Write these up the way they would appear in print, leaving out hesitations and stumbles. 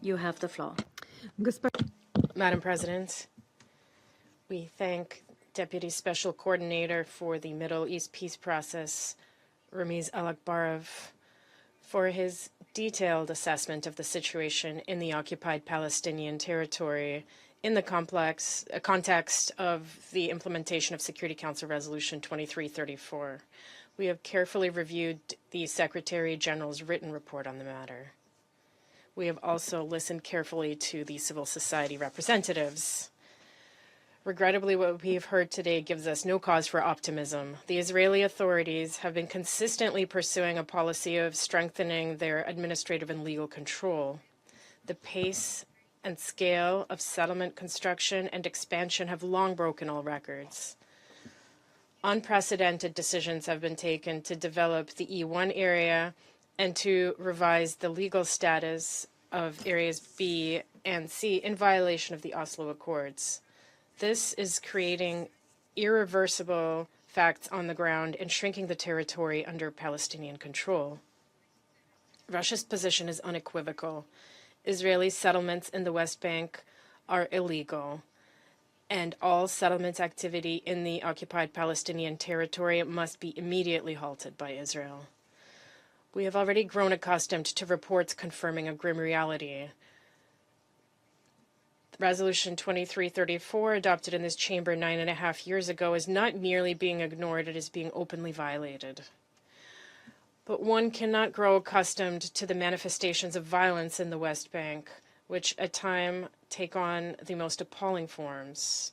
You have the floor. Madam President, we thank Deputy Special Coordinator for the Middle East Peace Process, Ramiz Al-Akbarov, for his detailed assessment of the situation in the occupied Palestinian territory in the context of the implementation of Security Council Resolution 2334. We have carefully reviewed the Secretary General's written report on the matter. We have also listened carefully to the civil society representatives. Regrettably, what we have heard today gives us no cause for optimism. The Israeli authorities have been consistently pursuing a policy of strengthening their administrative and legal control. The pace and scale of settlement construction and expansion have long broken all records. Unprecedented decisions have been taken to develop the E1 area and to revise the legal status of areas B and C in violation of the Oslo Accords. This is creating irreversible facts on the ground and shrinking the territory under Palestinian control. Russia's position is unequivocal. Israeli settlements in the West Bank are illegal, and all settlement activity in the occupied Palestinian territory must be immediately halted by Israel. We have already grown accustomed to reports confirming a grim reality. Resolution 2334, adopted in this chamber 9.5 years ago, is not merely being ignored, it is being openly violated. But one cannot grow accustomed to the manifestations of violence in the West Bank, which at times take on the most appalling forms.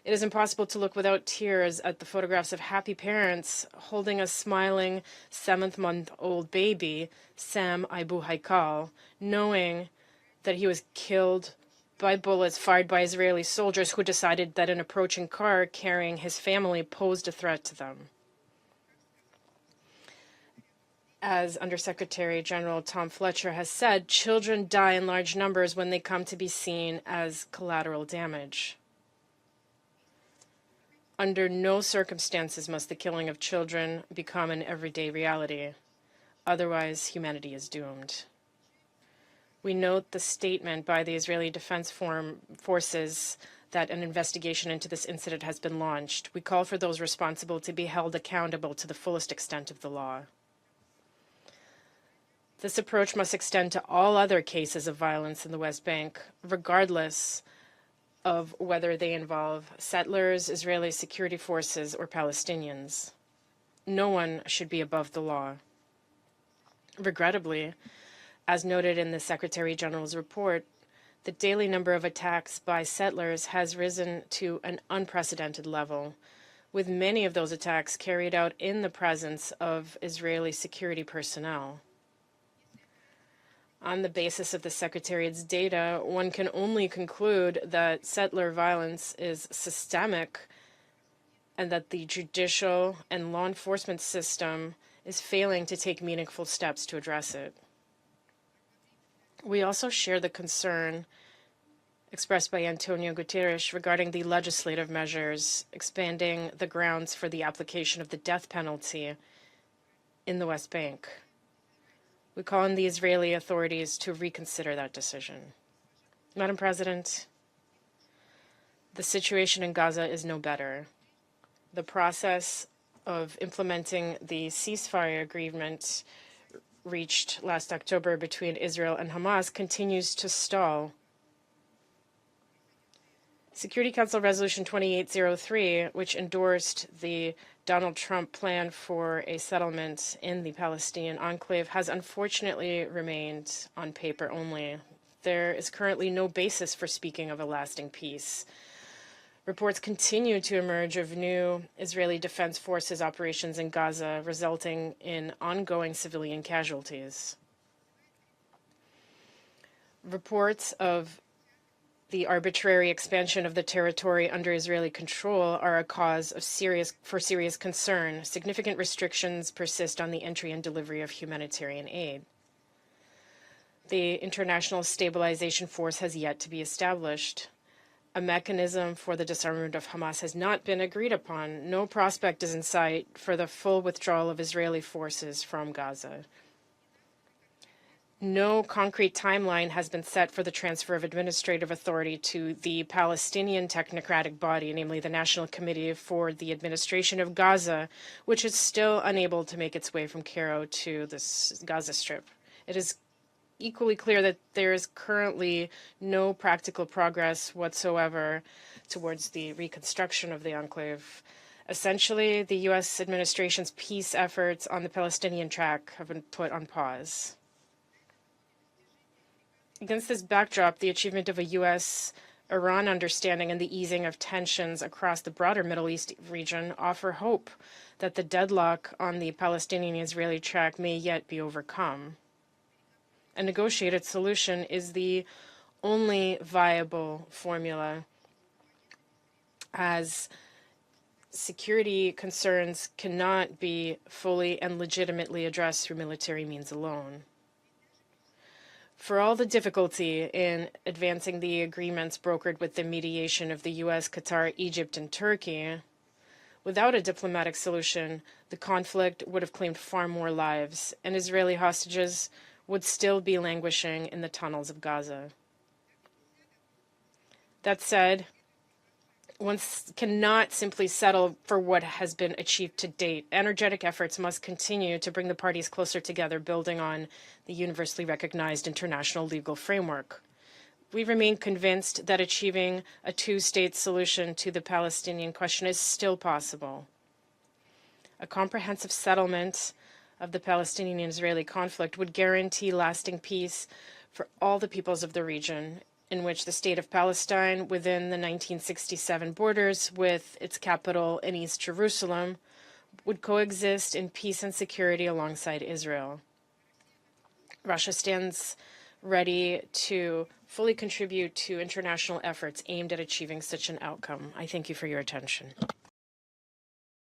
It is impossible to look without tears at the photographs of happy parents holding a smiling 7-month-old baby, Sam Abu Haikal, knowing that he was killed by bullets fired by Israeli soldiers who decided that an approaching car carrying his family posed a threat to them. As Undersecretary General Tom Fletcher has said, children die in large numbers when they come to be seen as collateral damage. Under no circumstances must the killing of children become an everyday reality. Otherwise, humanity is doomed. We note the statement by the Israeli Defense Forces that an investigation into this incident has been launched. We call for those responsible to be held accountable to the fullest extent of the law. This approach must extend to all other cases of violence in the West Bank, regardless of whether they involve settlers, Israeli security forces, or Palestinians. No one should be above the law. Regrettably, as noted in the Secretary General's report, the daily number of attacks by settlers has risen to an unprecedented level, with many of those attacks carried out in the presence of Israeli security personnel. On the basis of the Secretariat's data, one can only conclude that settler violence is systemic and that the judicial and law enforcement system is failing to take meaningful steps to address it. We also share the concern expressed by Antonio Guterres regarding the legislative measures expanding the grounds for the application of the death penalty in the West Bank. We call on the Israeli authorities to reconsider that decision. Madam President, the situation in Gaza is no better. The process of implementing the ceasefire agreement reached last October between Israel and Hamas continues to stall. Security Council Resolution 2803, which endorsed the Donald Trump plan for a settlement in the Palestinian enclave, has unfortunately remained on paper only. There is currently no basis for speaking of a lasting peace. Reports continue to emerge of new Israeli Defense Forces operations in Gaza, resulting in ongoing civilian casualties. Reports of the arbitrary expansion of the territory under Israeli control are a cause of serious concern. Significant restrictions persist on the entry and delivery of humanitarian aid. The International Stabilization Force has yet to be established. A mechanism for the disarmament of Hamas has not been agreed upon. No prospect is in sight for the full withdrawal of Israeli forces from Gaza. No concrete timeline has been set for the transfer of administrative authority to the Palestinian technocratic body, namely the National Committee for the Administration of Gaza, which is still unable to make its way from Cairo to the Gaza Strip. It is equally clear that there is currently no practical progress whatsoever towards the reconstruction of the enclave. Essentially, the U.S. administration's peace efforts on the Palestinian track have been put on pause. Against this backdrop, the achievement of a U.S.-Iran understanding and the easing of tensions across the broader Middle East region offer hope that the deadlock on the Palestinian-Israeli track may yet be overcome. A negotiated solution is the only viable formula, as security concerns cannot be fully and legitimately addressed through military means alone. For all the difficulty in advancing the agreements brokered with the mediation of the U.S., Qatar, Egypt, and Turkey, without a diplomatic solution, the conflict would have claimed far more lives, and Israeli hostages would still be languishing in the tunnels of Gaza. That said, one cannot simply settle for what has been achieved to date. Energetic efforts must continue to bring the parties closer together, building on the universally recognized international legal framework. We remain convinced that achieving a two-state solution to the Palestinian question is still possible. A comprehensive settlement of the Palestinian-Israeli conflict would guarantee lasting peace for all the peoples of the region, in which the state of Palestine, within the 1967 borders with its capital in East Jerusalem, would coexist in peace and security alongside Israel. Russia stands ready to fully contribute to international efforts aimed at achieving such an outcome. I thank you for your attention.